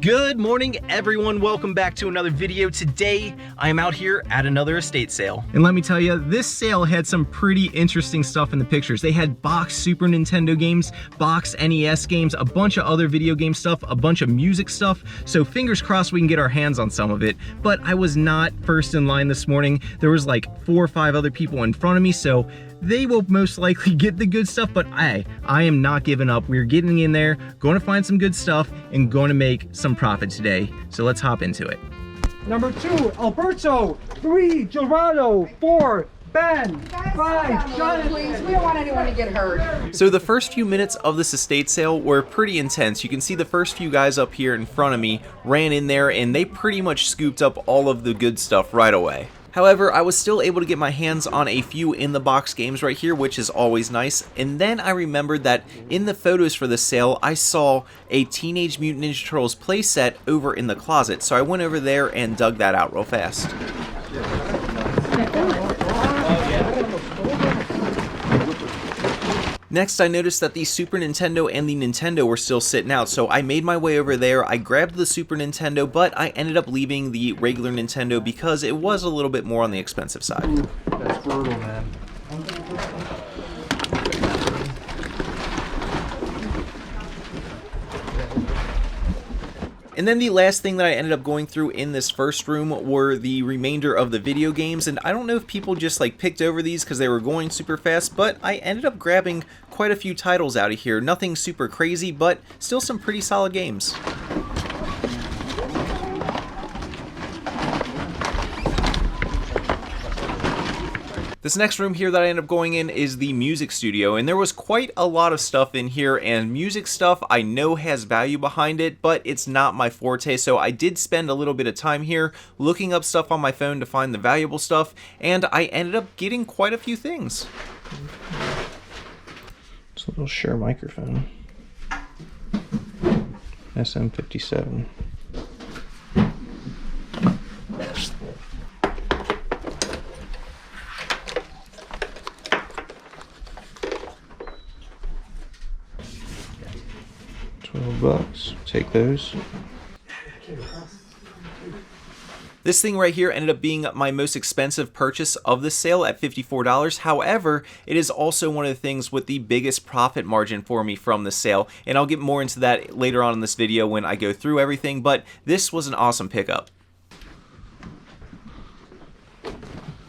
Good morning, everyone. Welcome back to another video. Today, I am out here at another estate sale. And let me tell you, this sale had some pretty interesting stuff in the pictures. They had box Super Nintendo games, box NES games, a bunch of other video game stuff, a bunch of music stuff. So fingers crossed we can get our hands on some of it. But I was not first in line this morning. There was like 4 or 5 other people in front of me, so they will most likely get the good stuff, but I am not giving up. We're getting in there, going to find some good stuff, and going to make some profit today. So let's hop into it. Number 2, Alberto. 3, Gerardo. 4, Ben. 5, Jonathan. Please, we don't want anyone to get hurt. So the first few minutes of this estate sale were pretty intense. You can see the first few guys up here in front of me ran in there and they pretty much scooped up all of the good stuff right away. However, I was still able to get my hands on a few in-the-box games right here, which is always nice. And then I remembered that in the photos for the sale, I saw a Teenage Mutant Ninja Turtles playset over in the closet. So I went over there and dug that out real fast. Next, I noticed that the Super Nintendo and the Nintendo were still sitting out, so I made my way over there. I grabbed the Super Nintendo, but I ended up leaving the regular Nintendo because it was a little bit more on the expensive side. Ooh, that's brutal, man. And then the last thing that I ended up going through in this first room were the remainder of the video games, and I don't know if people just like picked over these because they were going super fast, but I ended up grabbing quite a few titles out of here. Nothing super crazy, but still some pretty solid games. This next room here that I ended up going in is the music studio, and there was quite a lot of stuff in here, and music stuff I know has value behind it, but it's not my forte, so I did spend a little bit of time here looking up stuff on my phone to find the valuable stuff, and I ended up getting quite a few things. It's a little Shure microphone. SM57. $12, take those. This thing right here ended up being my most expensive purchase of the sale at $54. However, it is also one of the things with the biggest profit margin for me from the sale, and I'll get more into that later on in this video when I go through everything, but this was an awesome pickup.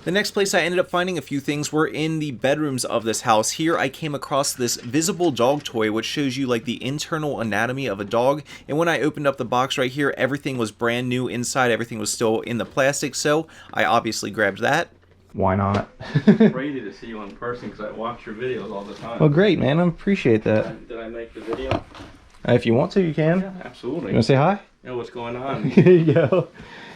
The next place I ended up finding a few things were in the bedrooms of this house. Here I came across this visible dog toy which shows you like the internal anatomy of a dog, and when I opened up the box right here, everything was brand new inside, everything was still in the plastic, so I obviously grabbed that. Why not? Crazy to see you in person because I watch your videos all the time. Well, great, man. I appreciate that. Did I make the video? If you want to, you can. Yeah, absolutely. You want to say hi? Yeah, what's going on? Here you go.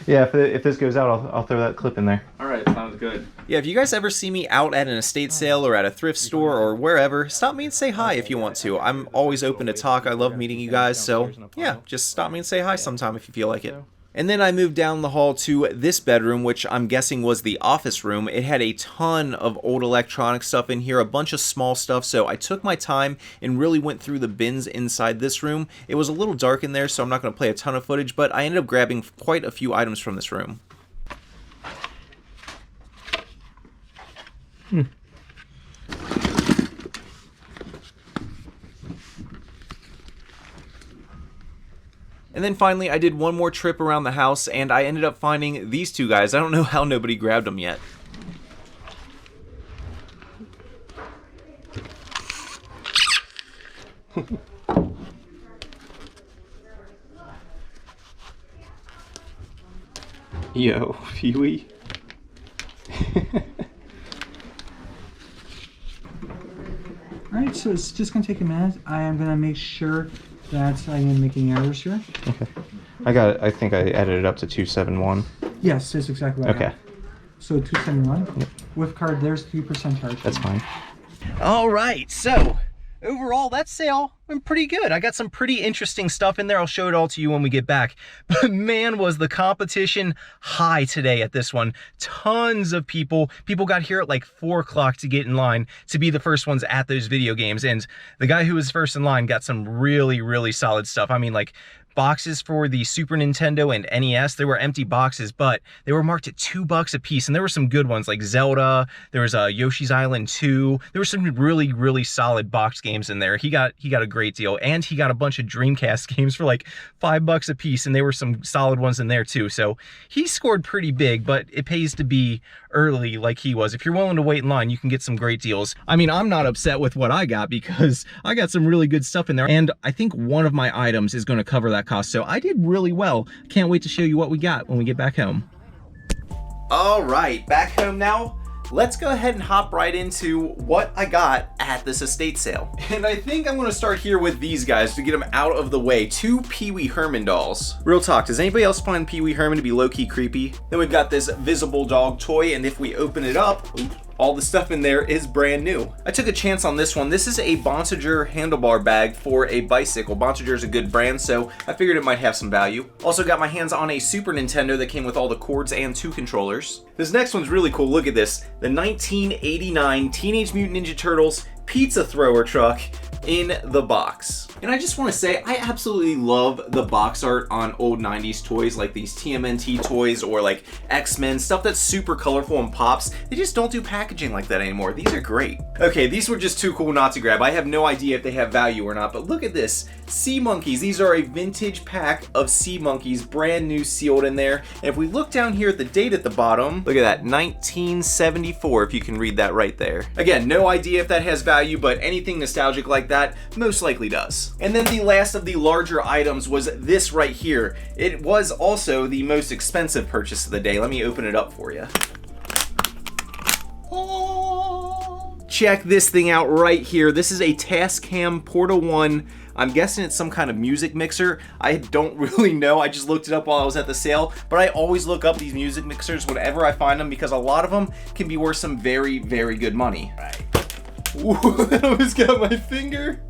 Yeah, if this goes out, I'll throw that clip in there. Alright, sounds good. Yeah, if you guys ever see me out at an estate sale or at a thrift store or wherever, stop me and say hi if you want to. I'm always open to talk. I love meeting you guys, so yeah, just stop me and say hi sometime if you feel like it. And then I moved down the hall to this bedroom, which I'm guessing was the office room. It had a ton of old electronic stuff in here, a bunch of small stuff, so I took my time and really went through the bins inside this room. It was a little dark in there, so I'm not going to play a ton of footage, but I ended up grabbing quite a few items from this room. And then finally, I did one more trip around the house, and I ended up finding these two guys. I don't know how nobody grabbed them yet. Yo, Pee-wee. Alright, so it's just gonna take a minute. I am gonna make sure that I am making errors here. Okay. I got it. I think I added it up to 271. Yes, that's exactly right. Okay. So 271. Yep. With card, there's 3% charge. That's fine. All right, so overall, that sale went pretty good. I got some pretty interesting stuff in there. I'll show it all to you when we get back. But man, was the competition high today at this one. Tons of people. People got here at like 4 o'clock to get in line to be the first ones at those video games. And the guy who was first in line got some really, really solid stuff. I mean, like boxes for the Super Nintendo and NES. They were empty boxes, but they were marked at $2 a piece, and there were some good ones like Zelda. There was Yoshi's Island 2. There were some really, really solid box games in there. He got a great deal, and he got a bunch of Dreamcast games for like $5 a piece, and there were some solid ones in there too. So he scored pretty big, but it pays to be early like he was. If you're willing to wait in line, you can get some great deals. I mean, I'm not upset with what I got because I got some really good stuff in there, and I think one of my items is going to cover that cost. So I did really well. Can't wait to show you what we got when we get back home. All right, back home now. Let's go ahead and hop right into what I got at this estate sale. And I think I'm gonna start here with these guys to get them out of the way. 2 Pee Wee Herman dolls. Real talk, does anybody else find Pee Wee Herman to be low-key creepy? Then we've got this visible dog toy, and if we open it up, all the stuff in there is brand new. I took a chance on this one. This is a Bontager handlebar bag for a bicycle. Bontager is a good brand, so I figured it might have some value. Also got my hands on a Super Nintendo that came with all the cords and 2 controllers. This next one's really cool. Look at this. The 1989 Teenage Mutant Ninja Turtles pizza thrower truck in the box. And I just want to say, I absolutely love the box art on old 90s toys like these TMNT toys or like X-Men, stuff that's super colorful and pops. They just don't do packaging like that anymore. These are great. Okay, these were just too cool not to grab. I have no idea if they have value or not, but look at this. Sea monkeys. These are a vintage pack of sea monkeys, brand new, sealed in there. And if we look down here at the date at the bottom, look at that, 1974, if you can read that right there. Again, no idea if that has value, but anything nostalgic like that most likely does. And then the last of the larger items was this right here. It was also the most expensive purchase of the day. Let me open it up for you. Oh. Check this thing out right here. This is a Tascam Porta 1. I'm guessing it's some kind of music mixer. I don't really know. I just looked it up while I was at the sale, but I always look up these music mixers whenever I find them because a lot of them can be worth some very, very good money. Right. Ooh, that almost got my finger.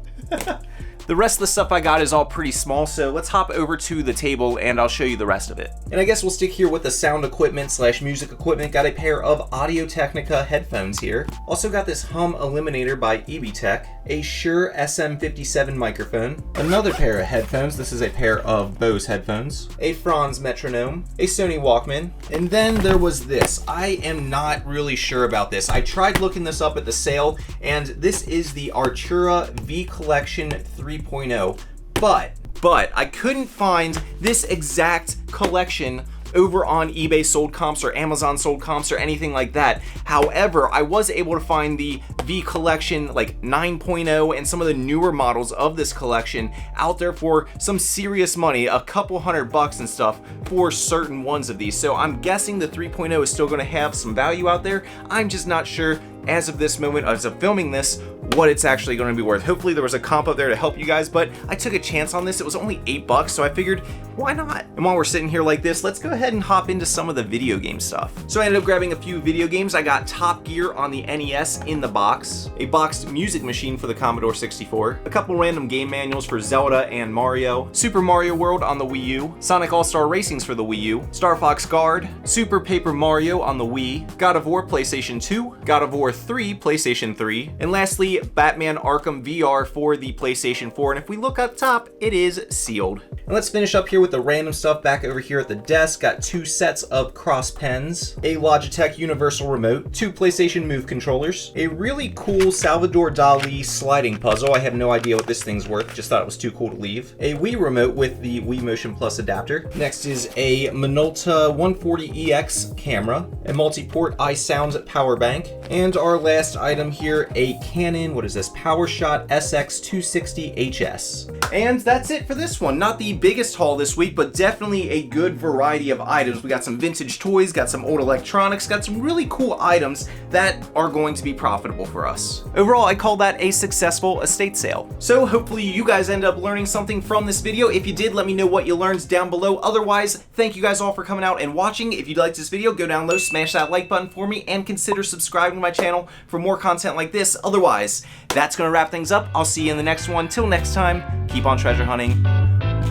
The rest of the stuff I got is all pretty small, so let's hop over to the table and I'll show you the rest of it. And I guess we'll stick here with the sound equipment slash music equipment. Got a pair of Audio-Technica headphones here. Also got this Hum Eliminator by EBTech, a Shure SM57 microphone, another pair of headphones. This is a pair of Bose headphones, a Franz metronome, a Sony Walkman, and then there was this. I am not really sure about this. I tried looking this up at the sale, and this is the Artura V Collection 3.0, but I couldn't find this exact collection over on eBay sold comps or Amazon sold comps or anything like that. However, I was able to find the V Collection like 9.0 and some of the newer models of this collection out there for some serious money, a couple $100 and stuff for certain ones of these. So I'm guessing the 3.0 is still going to have some value out there. I'm just not sure as of this moment, as of filming this, what it's actually going to be worth. Hopefully there was a comp up there to help you guys, but I took a chance on this. It was only $8, so I figured, why not? And while we're sitting here like this, let's go ahead and hop into some of the video game stuff. So I ended up grabbing a few video games. I got Top Gear on the NES in the box, a boxed music machine for the Commodore 64, a couple random game manuals for Zelda and Mario, Super Mario World on the Wii U, Sonic All-Star Racings for the Wii U, Star Fox Guard, Super Paper Mario on the Wii, God of War PlayStation 2, God of War 3 PlayStation 3, and lastly, Batman Arkham VR for the PlayStation 4. And if we look up top, it is sealed. And let's finish up here with the random stuff back over here at the desk. Got 2 sets of cross pens, a Logitech Universal Remote, 2 PlayStation Move controllers, a really cool Salvador Dali sliding puzzle. I have no idea what this thing's worth, just thought it was too cool to leave. A Wii Remote with the Wii Motion Plus adapter. Next is a Minolta 140EX camera, a multi-port iSound power bank, and our last item here, a Canon, what is this, PowerShot SX260HS. And that's it for this one. Not the biggest haul this week, but definitely a good variety of items. We got some vintage toys, got some old electronics, got some really cool items that are going to be profitable for us. Overall, I call that a successful estate sale. So hopefully you guys end up learning something from this video. If you did, let me know what you learned down below. Otherwise, thank you guys all for coming out and watching. If you liked this video, go down low, smash that like button for me, and consider subscribing to my channel for more content like this. Otherwise, that's gonna wrap things up. I'll see you in the next one. Till next time, keep on treasure hunting.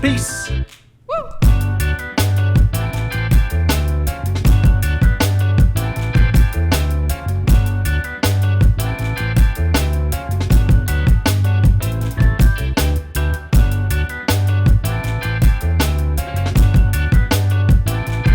Peace. Woo!